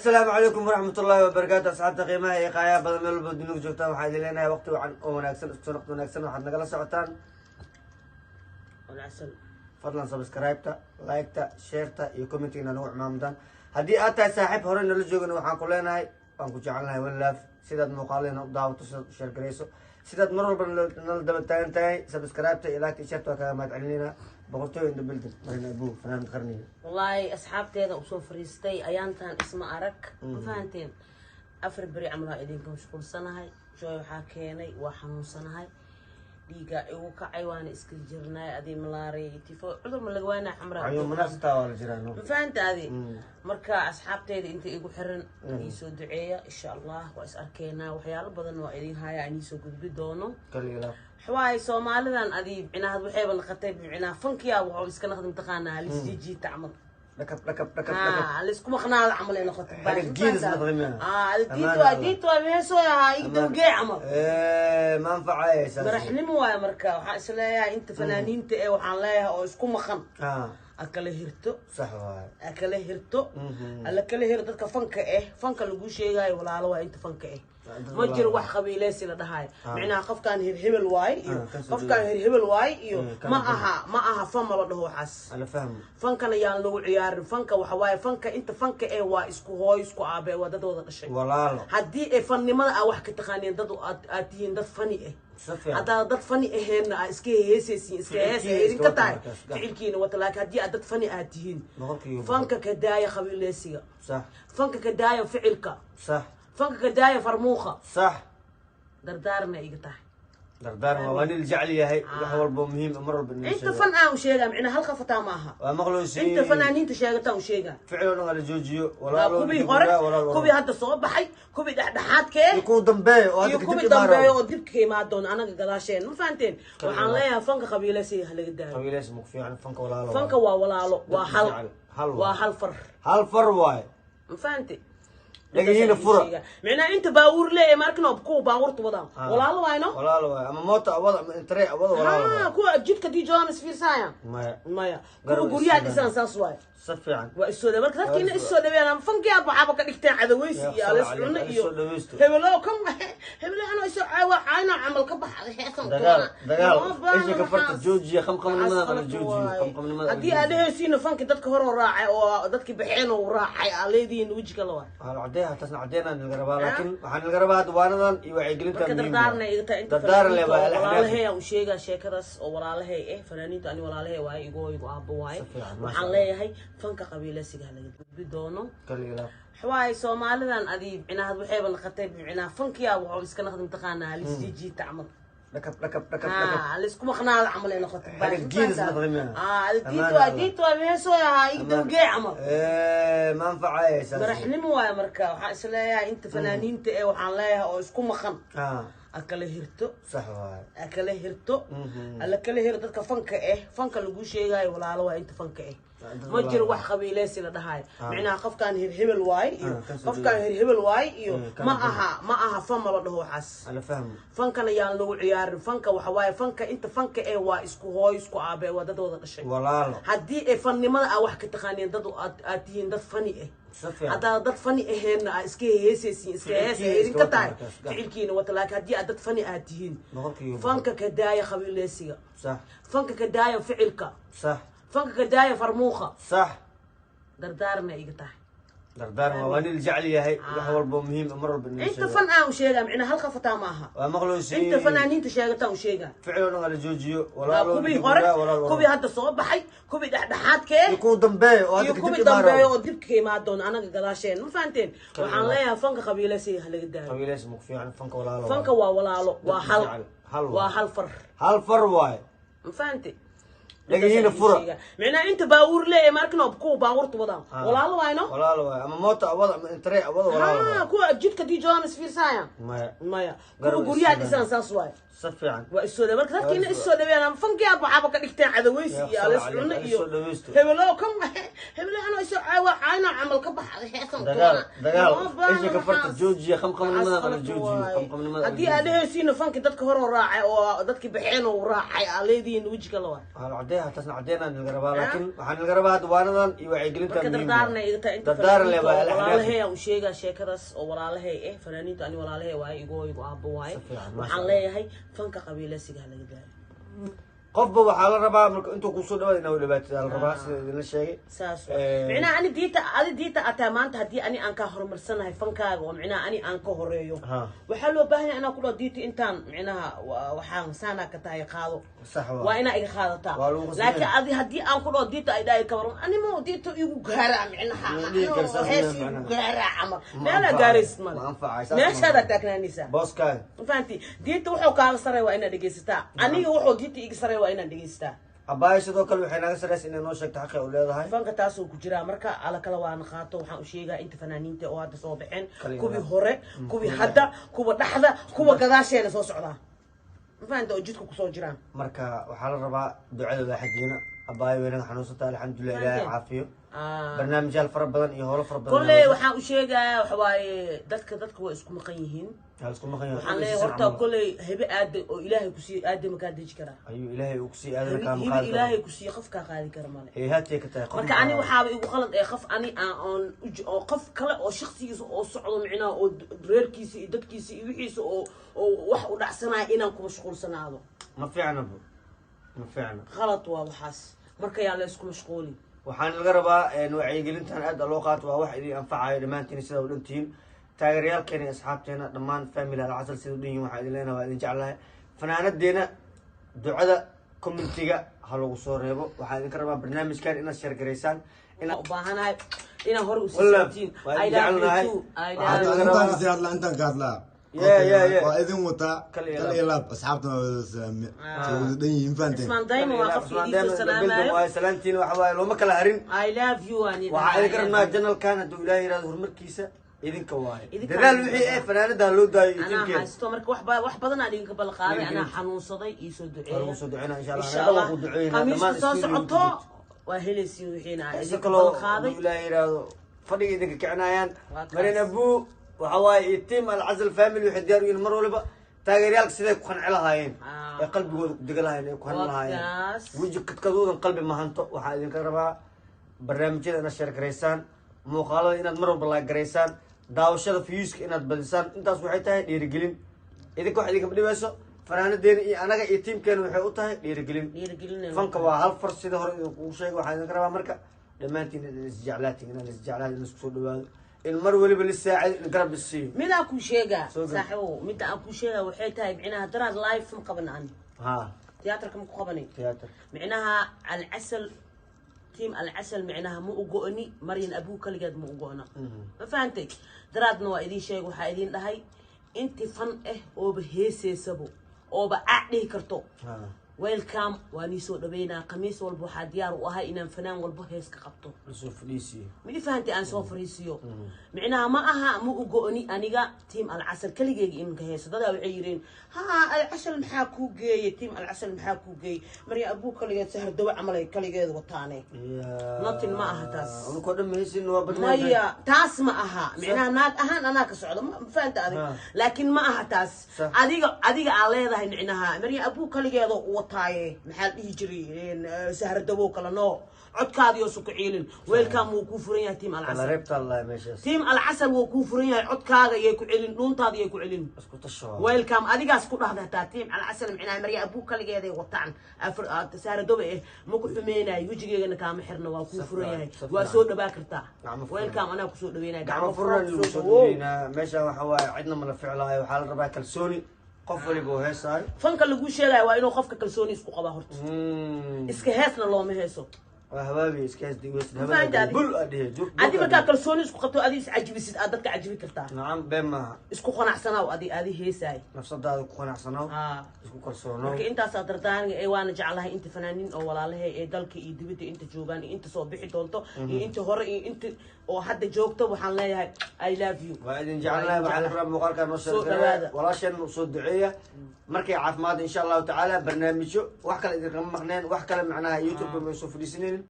السلام عليكم ورحمة الله وبركاته. أصحاب قيمة إيقايا بدل من البدنوك جوتان وحاد لنا وقت وعن وناكسن استنقط وناكسن وحد نقل سعتان ونعسل فضلا سبسكرايبتا لايكتا شيرتا يكومنتينا نوع مامدان هدي أتا ساحب هورين نلجوغن وحان كلنا هاي وانكو جعلنا هاي ونلاف سيداد مقالين داوتو شير جريسو سيداد مرور بن دبتان تاي سبسكرايبتا إلاك شيرتا كما تعلنينا بقولتوا إن بلدن مرينا أبوه فنان قرنية والله أصحاب تيدا وصوف فريستي أيانتان اسم أرك مفانتين أفر بري عمرها إدينكم شكول سنة هاي جوي وحاكيني وحنون سنة هاي ديقا إيوكا عيوان إسكل جرناي أدي ملاري تيفو عذر من لقوانا حمراء عيون مناستا ولا جيرانو مفانت هذه مركا أصحاب تيدا إنت إيقو حرن يسو دعية إن شاء الله وإس أركينا وحيال بدن وإدين هاي أن يسو قد بدونو كليلا حواي سومالدان أدي بعناها وحيبا لقطي بعناها فنكيا وحو إسكا نخدم تقانا لسجيجي تعمل ركب لسكم خنال عمل أنا خطب هذا الجيز نظلمها ديتو ميسو يا يقدر جاي عمل ما نفع ايش مرحني مو يا مركا وحاسلايا انت فنانين تي وحنلايا او اسكو مخن akala hirto صح واي akala hirto alla kala hir dadka fanka fanka lagu sheegayo walaalo waa inta fanka ma jiro wax qabiilaysi la dhahay macnaha qofkan hir hebel waay iyo qofkan hir hebel waay iyo ma aha fama la dhaho waxaas ana fahmo fankana yaan lagu ciyaarin fanka waxa waay fanka inta fanka waa isku hooy isku aabe wadadooda dhashay walaalo hadii fannimada wax ka taqaaneen dad aad tihiin dad fani هذا ضد فني هنا إسكي هيسي إسكي كتاي تعلكين وتلاك هدي ضد فني آتيين فانك كداية خبيلسية صح فانك كداية فعلك صح فانك كداية فرموخة صح دردارنا يقطع دردار واني الجعلية هي وحول بمهم أمر بالنسبة أنت فن وشيء معنا هالخفتا معها ومغلوسين أنت فنانين تشيغتا وشيء فعلا على جوجيو ولا كوبي هورك كوبي هذا صوب بحي كوبي دحات كي يكون دمبي وهذا كوبي دمبي وديب كي ما دون أنا قلاشين ما فهمتين وحنلاقيها فنك قبيلة سي هلا قدام قبيلة اسمك في عن فنك ولا لا فنك ولا لا وحل فر واي ما فهمتي لقينا فرق معناه انت باور ليه ماركنا بكو باورت وضع ولا لا واينو ولا لا اما موت وضع طريق وضع ولا كو جيت كدي جونس في سايا مايا كو غوريا ديسان ساس واي صفي عن والسوده marka dadkiina isoodaweeyaan ama fankiya baxaba ka dhigteen cadaweysi iyo la socona iyo hebelo kam hebelo ana isoo ayna amal ka baxay heesan dagaal ايش كفرت جوجي خمخمنimada على جوجي خمخمنimada hadii aad heesiina fanki dadka hor oo raacay oo dadkii bixeen oo raacay aleediin wajiga la waa عديها تصنع عدينا نقربها لكن وحن نقربها دواننا يوعي قلتها دردارنا انت دردار اللي بقى والله وشيغا شيكداس oo walaalahay fanaaniinta ani walaalahay waay igu aabo waay waxaan leeyahay fanka qabiilasiga laga gudbi doono kaliya xwaay Soomaalidan adii binaad waxayba la qatay bina fankiya waxa iska naqdin taqaana lisjiji tacmal ركب لسكم خنال عمل أنا خطب هذا الجيز نظلمها ديتو ميسو يا يقدر جاي عمل ما نفع ايش مرحني مو يا مركا وحاسلايا انت فنانين تي وحنلايا او اسكو مخن akala hirto صح واي akala hirto alla kala hir dadka fanka lagu sheegayo walaalo waa inta fanka ma jiro wax qabiilaysi la dhahay macnaha qofkan hir hebel waay iyo qofkan hir hebel waay iyo ma aha fama la dhaho waxaas ana fahmo fankana yaan lagu ciyaarin fanka waxa waay fanka inta fanka waa isku hooy isku aabe wadadooda dhashay walaalo hadii fannimada wax ka taqaaneen dad aad tihiin dad fani هذا ضد فني هنا إسكي هيسي كتاي تعلكين وتلاك هدي ضد فني آتيين فانك كداية خبيلسية صح فانك كداية فعلك صح فانك كداية فرموخة صح دردارنا يقطع دردار واني الجعلية هي وحول بمهم أمر بالنسبة أنت فن وشيء معنا هالخفتا معها ومغلوسين أنت فنانين تشيغتا وشيء فعلا على جوجيو ولا كوبي هورك كوبي هذا صوب بحي كوبي دحات كي يكون دمبي وهذا كوبي دمبي وديب كي ما دون أنا قلاشين ما فهمتين وحنلاقيها فنك قبيلة سي هلا قدام قبيلة اسمك في عن فنك ولا لا فنك ولا لا وحل فر واي ما فهمتي لقينا فرق معناه انت باور ليه ماركنا بكو باورت وضع ولا لا واينو ولا لا اما موت وضع طريق وضع ولا كو جيت كدي جونس في سايا مايا كو غوريا ديسان ساس واي صفي عن والسوده marka dadkiina isoodaweeyaan fankiya baxaba ka dhigteen cadaweysi iyo la socona iyo hebelo kam hebelo ana isoo ayna amal ka baxay heesan dagaal ايش كفرت جوجي خمخمنimada على جوجي خمخمنimada hadii aad heesiina fanki dadka hor oo raacay oo dadkii bixeen oo raacay aleediin wajiga la waa عديها صحيح تصنع عدينا نقربها لكن وحن نقربها دواندا يوعيقلنتا marka dardaarna igata inta دردار اللي walaalahay aan u sheegaa sheekadaas oo walaalahay fanaaniinta ani walaalahay waay igu aabbo waay waxaan leeyahay fanka qabiilasiga laga gaaray qofba waxaa la rabaa marka intuu kusoo dhawaad inuu dhibaatada la rabaa sida idin sheegay saas macnaa ani diita ataa maanta haddii ani aan ka horumarsanahay fankaaga oo macnaa ani aan ka horeeyo waxaa loo baahan yahay inaan ku dhaho diita intaan macnaha waxaan saana ka tahay qaado waa inaa iga qaadataa laakiin adi haddii aan ku dhaho diita ay dhahay kabaran animo diita igu gaaraa macnaha hees igu gaaraa camal meelaa gaaraysid male meeshaadaa taagnaanaysaa booskaaga fahanti diita wuxuu kaaga saray waa inaad dhegaysataa aniga wuxuu diita iga saray waa inaan dhegaystaa abbaay sidoo kale waxay naga saraysa inay noo sheegto xaqay u leedahay fanka taasoo ku jiraa marka ala kala waana qaato waxaan u sheegaa inta fanaaniinta oo hadda soo baxeen kuwii hore kuwii hadda kuwa dhaxda kuwa gadaasheeda soo socdaa mafaanta oo jidka kusoo jiraan marka waxaa la rabaa ducada waaxadiina abbaay weynaga xanuunsata alxamdulilah ilaahay caafiyo barnaamijyaal fara badan iyo howlo fara badan kolley waxaan u sheegaa waxa waaye dadka waa isku maqan yihiin waxaan leeyahay horta kolley hebe aada oo ilaahay kusii aadama kaa deji karaa ayuu ilaahay uu kusii aadana kaa hebe maqaadi ilaahay kusii qof kaa qaadi kara male heehaatay ka tahay marka ani waxaaba igu qalad ee qof ani aan oo qof kale oo shakhsigiisa oo socdo micnaha oo reerkiisa iyo dadkiisa iyo wixiisa oo wax u dhacsanaya inaan ku mashquulsanaado ma fiicna bu ma fiicna qalad waa waxaas marka yaa la isku mashquuli waxaan laga rabaa wacyigelintan aad loo qaato waa wax idin anfacayo dhammaantiin sida u dhantihiin taageerayaalkeena iyo asxaabteena dhammaan family alcasal sida u dhan yihin waxaa idin leenahay waa idin jeclahay fanaanadeena ducada commentiga ha lagu soo reebo waxaa idinka rabaa barnaamijkan inaad sheergaraysaan inaan u baahanahay inaan hore usii socotiin intaan ka hadlaa waa idin wataa kal iyo laab asxaabtana wada dhan yihiin fahanteen ismaan daymo waa qofkii idiin salaamayo salaantiin waxa waaye looma kala harin I love you ani waxaa idinka rabnaa janalkan hadduu ilaahay yiraahdo horumarkiisa idinka waaye dadaal wixii ee fanaanada loo daayo anaa haysto marka wax badan aan idinka balqaaday anaa xanuunsaday iyo soo duceeyo soo duceeyna insha Allah ku duceeyna dhammaan soo socoto waa helaysiin wixiina idinka balqaaday ilaahay yiraahdo fadhiga idinka kicinayaan marina buu وحواي تيم العزل فاميلي وحد ديارو ينمر ولا بقى تاجريالك سيدك كخن علىهاين يا قلبي دقلهاين كخن علىهاين ويجيك كتكذوذن قلبي ما هنتو وحايدين كربا برنامجيدا انا شارك ريسان موقالada inaad mar walba la gareysaan daawashada fiyuuska inaad badisaan intaas waxay tahay dhiirigelin idinka wax idinka dhibeyso fanaanadeena iyo anaga iyo tiimkeena waxay u tahay dhiirigelin fanka waa hal far sida hore uu sheegay waxa idinka rabaa marka dhamaantiin inaad isku soo dhawaado المر ولي بالساعد نقرب السيم مين أكو شيء صاحبه مين أكو شيء وحيتها معناها ترى لايف مقبلنا عني ها تياتركم مقبلني تياتر معناها العسل تيم العسل معناها مو أجوني مريم أبوك اللي قد مو أجونا ما فهمتي دراد نوا إذي شيء وحايدين لهاي أنت فن أو بهيسي سبو أو بعقلي كرتو ويلكم وانيسو دبينا قميص والبوحة ديار وهاي إنام فنان والبوهيس كقبطو سوفريسي مي فهمتي أن سوفريسيو معناها ما أها مو أجوني أنيجا تيم العسل كل جي إنك هيس ضد وعيرين ها العسل محاكو جي تيم العسل محاكو جي مري أبوك اللي سهر دواء عملي كل جي وطاني نطن ما أها تاس أنا كنت مهيس إنه ما هي تاس ما أها معناها نات أها أنا كسعود فهمت هذه لكن ما أها تاس أديك عليه ذا معناها مري أبوك اللي جي طاي محل يجري سهر الدبوك لانه عد كاديو سكعيلن ويلكم وكفرين تيم العسل ربط الله ماشي تيم العسل وكفرين عد كادا يكعيلن دون تادي يكعيلن اسكو تشوا ويلكم اديغا اسكو دحدا تيم العسل معنا مريا ابوك لغيدا وطعن سهر الدبه مكو خمينا وجيغينا كام خيرنا وا كفرين وا سو دبا كرتا ويلكم انا كسو دبينا غعم فرن سو دبينا ماشي waxa way cidna ma la ficlahay waxa la rabaa kalsooni qof waliba oo heesay fanka lagu sheegay waa inuu qofka kalsooni isku qaba horta iska heesna looma heeso waa habaabi iska hees diiwis habaabi bul adii adi marka kalsooni isku qabto adi is cajibisid aad dadka cajibi kartaa nacam bema isku qanacsanaa adi heesay nafsadaada ku qanacsanaa isku kalsoono marka intaas aad dardaaniga ee waana jeclahay inta fanaaniin oo walaalahay ee dalka iyo dibadda inta joogaan inta soo bixi doonto iyo inta hore iyo inta oo hadda joogto waxaan leeyahay I love you waa idin jeclahay waxaan rabaa muuqaalka noo sheegay walaasheen soo duceeya markay caafimaad insha Allah taala barnaamijyo wax kale idin kama maqneen wax kale macnaha YouTube ma soo fadhiisaneen